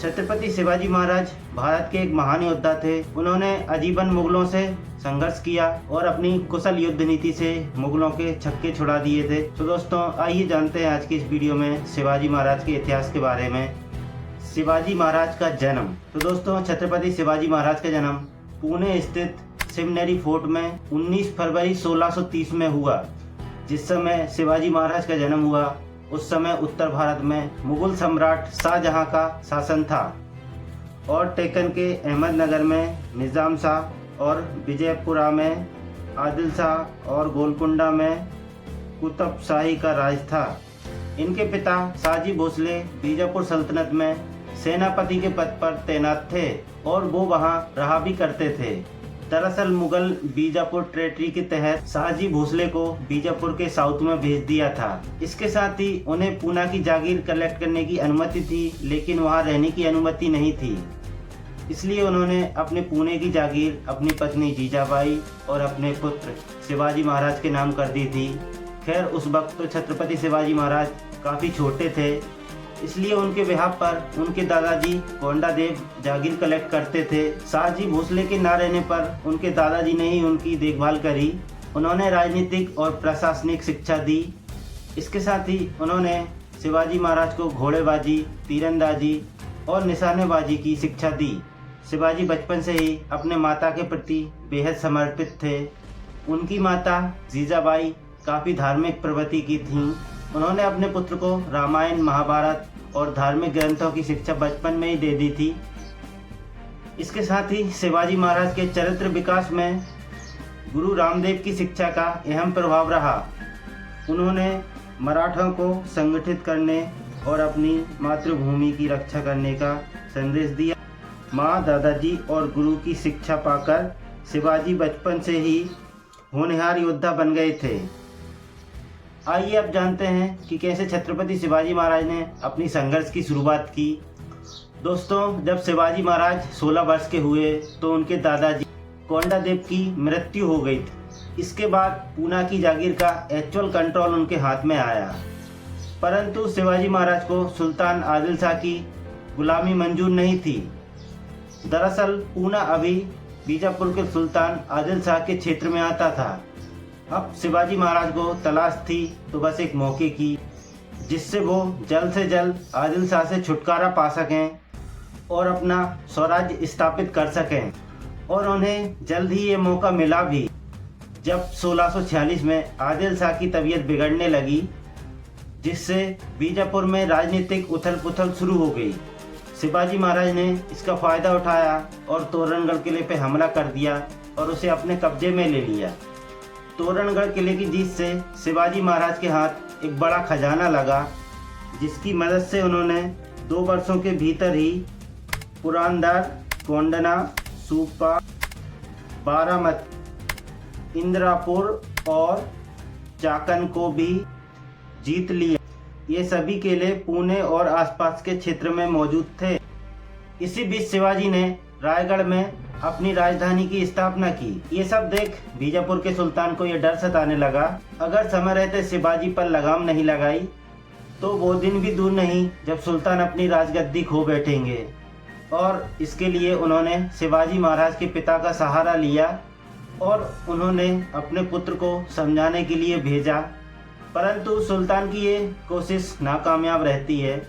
छत्रपति शिवाजी महाराज भारत के एक महान योद्धा थे। उन्होंने आजीवन मुगलों से संघर्ष किया और अपनी कुशल युद्ध नीति से मुगलों के छक्के छुड़ा दिए थे। तो दोस्तों आइए जानते हैं आज की इस वीडियो में शिवाजी महाराज के इतिहास के बारे में। शिवाजी महाराज का जन्म। तो दोस्तों छत्रपति शिवाजी महाराज का जन्म पुणे स्थित शिवनेरी फोर्ट में 19 फरवरी 1630 में हुआ। जिस समय शिवाजी महाराज का जन्म हुआ उस समय उत्तर भारत में मुगल सम्राट शाहजहां का शासन था और टेकन के अहमदनगर में निज़ाम शाह और विजयपुरा में आदिल शाह और गोलकुंडा में कुतुब शाही का राज था। इनके पिता शाहजी भोसले बीजापुर सल्तनत में सेनापति के पद पर तैनात थे और वो वहां रहा भी करते थे। दरअसल मुगल बीजापुर टेरिटरी के तहत शाहजी भोसले को बीजापुर के साउथ में भेज दिया था। इसके साथ ही उन्हें पूना की जागीर कलेक्ट करने की अनुमति थी, लेकिन वहां रहने की अनुमति नहीं थी। इसलिए उन्होंने अपने पुणे की जागीर अपनी पत्नी जीजाबाई और अपने पुत्र शिवाजी महाराज के नाम कर दी थी। खैर उस वक्त तो छत्रपति शिवाजी महाराज काफ़ी छोटे थे, इसलिए उनके विवाह पर उनके दादाजी कोंडादेव जागीर कलेक्ट करते थे। शाहजी भोसले के ना रहने पर उनके दादाजी ने ही उनकी देखभाल करी। उन्होंने राजनीतिक और प्रशासनिक शिक्षा दी। इसके साथ ही उन्होंने शिवाजी महाराज को घोड़ेबाजी, तीरंदाजी और निशानेबाजी की शिक्षा दी। शिवाजी बचपन से ही अपने माता के प्रति बेहद समर्पित थे। उनकी माता जीजाबाई काफ़ी धार्मिक प्रवृत्ति की थीं। उन्होंने अपने पुत्र को रामायण, महाभारत और धार्मिक ग्रंथों की शिक्षा बचपन में ही दे दी थी। इसके साथ ही शिवाजी महाराज के चरित्र विकास में गुरु रामदेव की शिक्षा का अहम प्रभाव रहा। उन्होंने मराठों को संगठित करने और अपनी मातृभूमि की रक्षा करने का संदेश दिया। माँ, दादाजी और गुरु की शिक्षा पाकर शिवाजी बचपन से ही होनहार योद्धा बन गए थे। आइए अब जानते हैं कि कैसे छत्रपति शिवाजी महाराज ने अपनी संघर्ष की शुरुआत की। दोस्तों जब शिवाजी महाराज 16 वर्ष के हुए तो उनके दादाजी कोंडादेव की मृत्यु हो गई थी। इसके बाद पूना की जागीर का एक्चुअल कंट्रोल उनके हाथ में आया, परंतु शिवाजी महाराज को सुल्तान आदिल शाह की गुलामी मंजूर नहीं थी। दरअसल पूना अभी बीजापुर के सुल्तान आदिल शाह के क्षेत्र में आता था। अब शिवाजी महाराज को तलाश थी तो बस एक मौके की, जिससे वो जल्द से जल्द आदिल शाह से छुटकारा पा सकें और अपना स्वराज्य स्थापित कर सकें। और उन्हें जल्द ही ये मौका मिला भी, जब 1646 में आदिल शाह की तबीयत बिगड़ने लगी, जिससे बीजापुर में राजनीतिक उथल पुथल शुरू हो गई। शिवाजी महाराज ने इसका फ़ायदा उठाया और तोरणगढ़ किले पर हमला कर दिया और उसे अपने कब्जे में ले लिया। तोरणगढ़ किले की जीत से शिवाजी महाराज के हाथ एक बड़ा खजाना लगा, जिसकी मदद से उन्होंने 2 वर्षों के भीतर ही पुरंदर, कोंडना, सुपा, बारामती, इंदिरापुर और चाकन को भी जीत लिया। ये सभी किले पुणे और आसपास के क्षेत्र में मौजूद थे। इसी बीच शिवाजी ने रायगढ़ में अपनी राजधानी की स्थापना की। ये सब देख बीजापुर के सुल्तान को ये डर सताने लगा, अगर समय रहते शिवाजी पर लगाम नहीं लगाई तो वो दिन भी दूर नहीं जब सुल्तान अपनी राजगद्दी खो बैठेंगे। और इसके लिए उन्होंने शिवाजी महाराज के पिता का सहारा लिया और उन्होंने अपने पुत्र को समझाने के लिए भेजा, परंतु सुल्तान की ये कोशिश नाकामयाब रहती है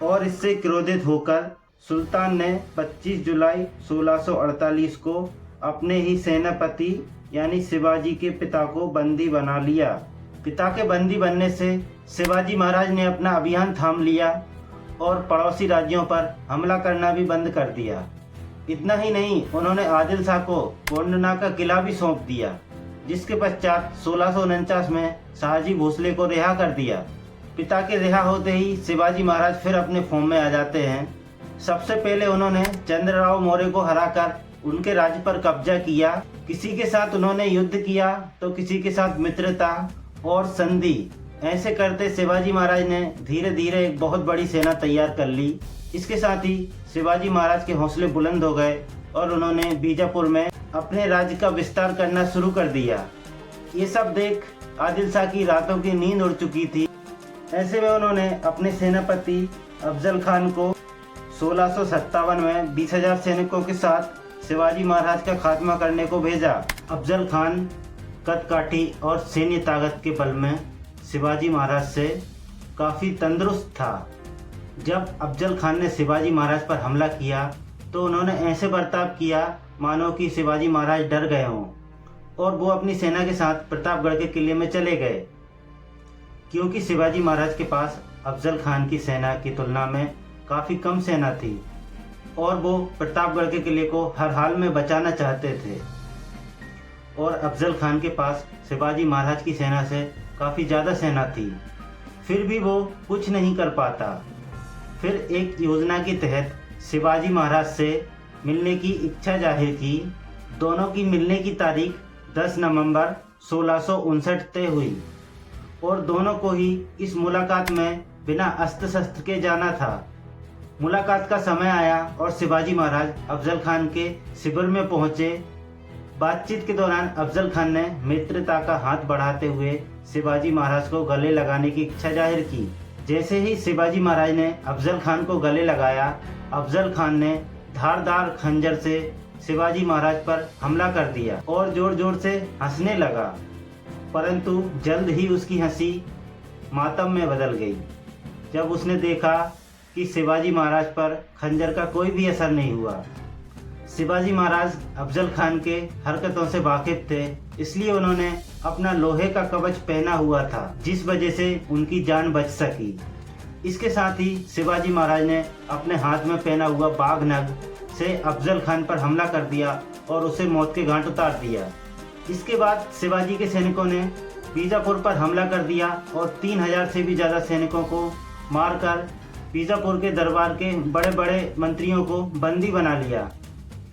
और इससे क्रोधित होकर सुल्तान ने 25 जुलाई 1648 को अपने ही सेनापति यानी शिवाजी के पिता को बंदी बना लिया। पिता के बंदी बनने से शिवाजी महाराज ने अपना अभियान थाम लिया और पड़ोसी राज्यों पर हमला करना भी बंद कर दिया। इतना ही नहीं, उन्होंने आदिल शाह को कोंडना का किला भी सौंप दिया, जिसके पश्चात 1649 में शाहजी भोसले को रिहा कर दिया। पिता के रिहा होते ही शिवाजी महाराज फिर अपने फॉर्म में आ जाते हैं। सबसे पहले उन्होंने चंद्रराव मौर्य को हराकर उनके राज्य पर कब्जा किया। किसी के साथ उन्होंने युद्ध किया तो किसी के साथ मित्रता और संधि। ऐसे करते शिवाजी महाराज ने धीरे धीरे एक बहुत बड़ी सेना तैयार कर ली। इसके साथ ही शिवाजी महाराज के हौसले बुलंद हो गए और उन्होंने बीजापुर में अपने राज्य का विस्तार करना शुरू कर दिया। ये सब देख आदिल शाह की रातों की नींद उड़ चुकी थी। ऐसे में उन्होंने अपने सेनापति अफजल खान को 1657 में 20,000 सैनिकों के साथ शिवाजी महाराज का खात्मा करने को भेजा। अफजल खान कदकाठी और सैन्य ताकत के बल में शिवाजी महाराज से काफ़ी तंदुरुस्त था। जब अफजल खान ने शिवाजी महाराज पर हमला किया तो उन्होंने ऐसे बर्ताव किया मानो कि शिवाजी महाराज डर गए हों और वो अपनी सेना के साथ प्रतापगढ़ के किले में चले गए, क्योंकि शिवाजी महाराज के पास अफजल खान की सेना की तुलना में काफ़ी कम सेना थी और वो प्रतापगढ़ के किले को हर हाल में बचाना चाहते थे और अफजल खान के पास शिवाजी महाराज की सेना से काफ़ी ज़्यादा सेना थी। फिर भी वो कुछ नहीं कर पाता। फिर एक योजना के तहत शिवाजी महाराज से मिलने की इच्छा जाहिर की। दोनों की मिलने की तारीख 10 नवंबर 1659 तय हुई और दोनों को ही इस मुलाकात में बिना अस्त्र शस्त्र के जाना था। मुलाकात का समय आया और शिवाजी महाराज अफजल खान के शिविर में पहुंचे। बातचीत के दौरान अफजल खान ने मित्रता का हाथ बढ़ाते हुए शिवाजी महाराज को गले लगाने की इच्छा जाहिर की। जैसे ही शिवाजी महाराज ने अफजल खान को गले लगाया, अफजल खान ने धारदार खंजर से शिवाजी महाराज पर हमला कर दिया और जोर जोर से हंसने लगा, परंतु जल्द ही उसकी हंसी मातम में बदल गई जब उसने देखा कि शिवाजी महाराज पर खंजर का कोई भी असर नहीं हुआ। शिवाजी महाराज अफजल खान के हरकतों से वाकिफ थे, इसलिए उन्होंने अपना लोहे का कवच पहना हुआ था, जिस वजह से उनकी जान बच सकी। इसके साथ ही शिवाजी महाराज ने अपने हाथ में पहना हुआ बाघ नग से अफजल खान पर हमला कर दिया और उसे मौत के घाट उतार दिया। इसके बाद शिवाजी के सैनिकों ने बीजापुर पर हमला कर दिया और 3000 से भी ज़्यादा सैनिकों को मारकर बीजापुर के दरबार के बड़े बड़े मंत्रियों को बंदी बना लिया।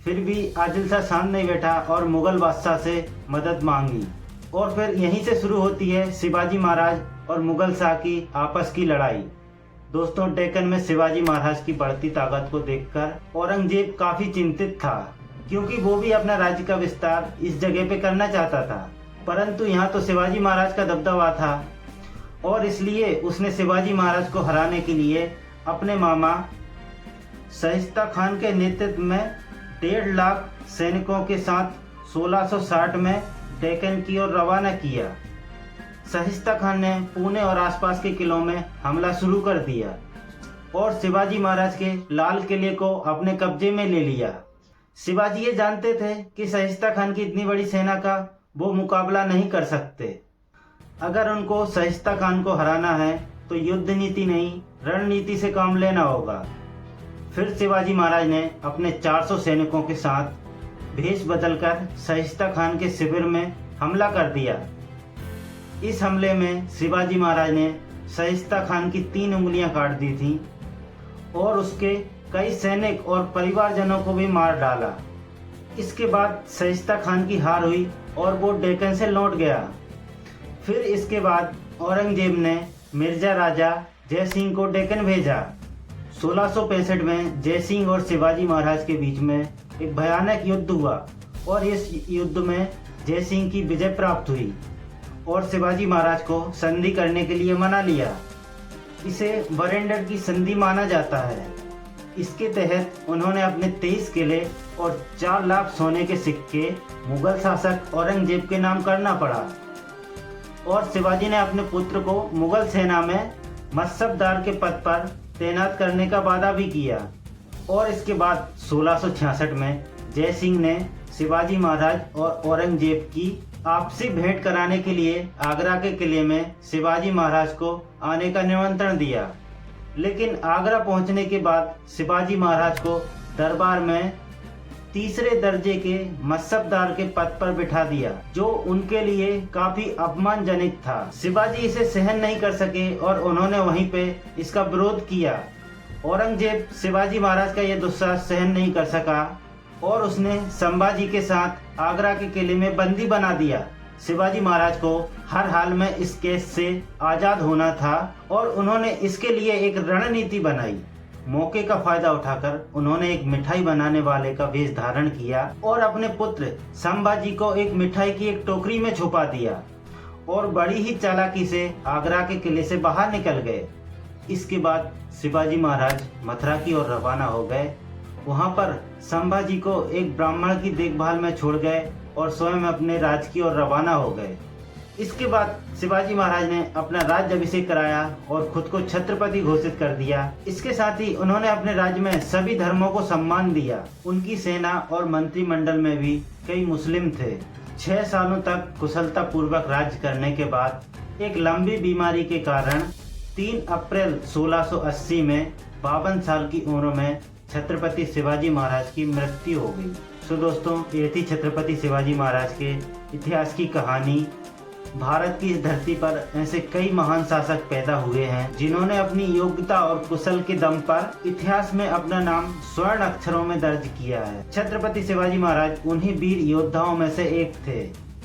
फिर भी आदिल शाह शांत नहीं बैठा और मुगल बादशाह से मदद मांगी और फिर यहीं से शुरू होती है शिवाजी महाराज और मुगल शाह की आपस की लड़ाई। दोस्तों, डेक्कन में शिवाजी महाराज की बढ़ती ताकत को देखकर औरंगजेब काफ़ी चिंतित था, क्योंकि वो भी अपना राज्य का विस्तार इस जगह पे करना चाहता था, परंतु यहाँ तो शिवाजी महाराज का दबदबा था और इसलिए उसने शिवाजी महाराज को हराने के लिए अपने मामा शाइस्ता खान के नेतृत्व में 1.5 लाख सैनिकों के साथ 1660 में डेक्कन की ओर रवाना किया। शाइस्ता खान ने पुणे और आसपास के किलों में हमला शुरू कर दिया और शिवाजी महाराज के लाल किले को अपने कब्जे में ले लिया। शिवाजी ये जानते थे कि शाइस्ता खान की इतनी बड़ी सेना का वो मुकाबला नहीं कर सकते। अगर उनको शाइस्ता खान को हराना है तो युद्ध नीति नहीं, रणनीति से काम लेना होगा। फिर शिवाजी महाराज ने अपने 400 सैनिकों के साथ भेष बदलकर शाइस्ता खान के शिविर में हमला कर दिया। इस हमले में शिवाजी महाराज ने शाइस्ता खान की 3 उंगलियां काट दी थीं और उसके कई सैनिक और परिवारजनों को भी मार डाला। इसके बाद शाइस्ता खान की हार हुई और वो डेक्कन से लौट गया। फिर इसके बाद औरंगजेब ने मिर्जा राजा जय सिंह को डेक्कन भेजा। 1665 में जय सिंह और शिवाजी महाराज के बीच में एक भयानक युद्ध हुआ और इस युद्ध में जय सिंह की विजय प्राप्त हुई और शिवाजी महाराज को संधि करने के लिए मना लिया। इसे वरेंडर की संधि माना जाता है। इसके तहत उन्होंने अपने 23 किले और 4 लाख सोने के सिक्के मुगल शासक औरंगजेब के नाम करना पड़ा और शिवाजी ने अपने पुत्र को मुगल सेना में मसबदार के पद पर तैनात करने का वादा भी किया। और इसके बाद 1666 में जय सिंह ने शिवाजी महाराज और औरंगजेब की आपसी भेंट कराने के लिए आगरा के किले में शिवाजी महाराज को आने का निमंत्रण दिया, लेकिन आगरा पहुंचने के बाद शिवाजी महाराज को दरबार में तीसरे दर्जे के मसबदार के पद पर बिठा दिया, जो उनके लिए काफी अपमानजनक था। शिवाजी इसे सहन नहीं कर सके और उन्होंने वहीं पे इसका विरोध किया। औरंगजेब शिवाजी महाराज का यह गुस्सा सहन नहीं कर सका और उसने संभाजी के साथ आगरा के किले में बंदी बना दिया। शिवाजी महाराज को हर हाल में इस केस से आजाद होना था और उन्होंने इसके लिए एक रणनीति बनाई। मौके का फायदा उठाकर उन्होंने एक मिठाई बनाने वाले का वेश धारण किया और अपने पुत्र संभाजी को एक मिठाई की एक टोकरी में छुपा दिया और बड़ी ही चालाकी से आगरा के किले से बाहर निकल गए। इसके बाद शिवाजी महाराज मथुरा की ओर रवाना हो गए। वहां पर संभाजी को एक ब्राह्मण की देखभाल में छोड़ गए और स्वयं अपने राज्य की ओर रवाना हो गए। इसके बाद शिवाजी महाराज ने अपना राज्य अभिषेक कराया और खुद को छत्रपति घोषित कर दिया। इसके साथ ही उन्होंने अपने राज्य में सभी धर्मों को सम्मान दिया। उनकी सेना और मंत्रिमंडल में भी कई मुस्लिम थे। 6 सालों तक कुशलता पूर्वक राज्य करने के बाद एक लंबी बीमारी के कारण 3 अप्रैल 1680 में 52 साल की उम्र में छत्रपति शिवाजी महाराज की मृत्यु हो गई। तो दोस्तों, ये थी छत्रपति शिवाजी महाराज के इतिहास की कहानी। भारत की इस धरती पर ऐसे कई महान शासक पैदा हुए हैं जिन्होंने अपनी योग्यता और कुशल के दम पर इतिहास में अपना नाम स्वर्ण अक्षरों में दर्ज किया है। छत्रपति शिवाजी महाराज उन्हीं वीर योद्धाओं में से एक थे।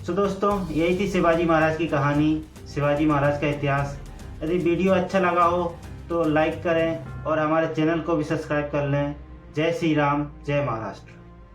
तो दोस्तों, यही थी शिवाजी महाराज की कहानी, शिवाजी महाराज का इतिहास। यदि वीडियो अच्छा लगा हो तो लाइक करें और हमारे चैनल को भी सब्सक्राइब कर लें। जय श्री राम, जय महाराष्ट्र।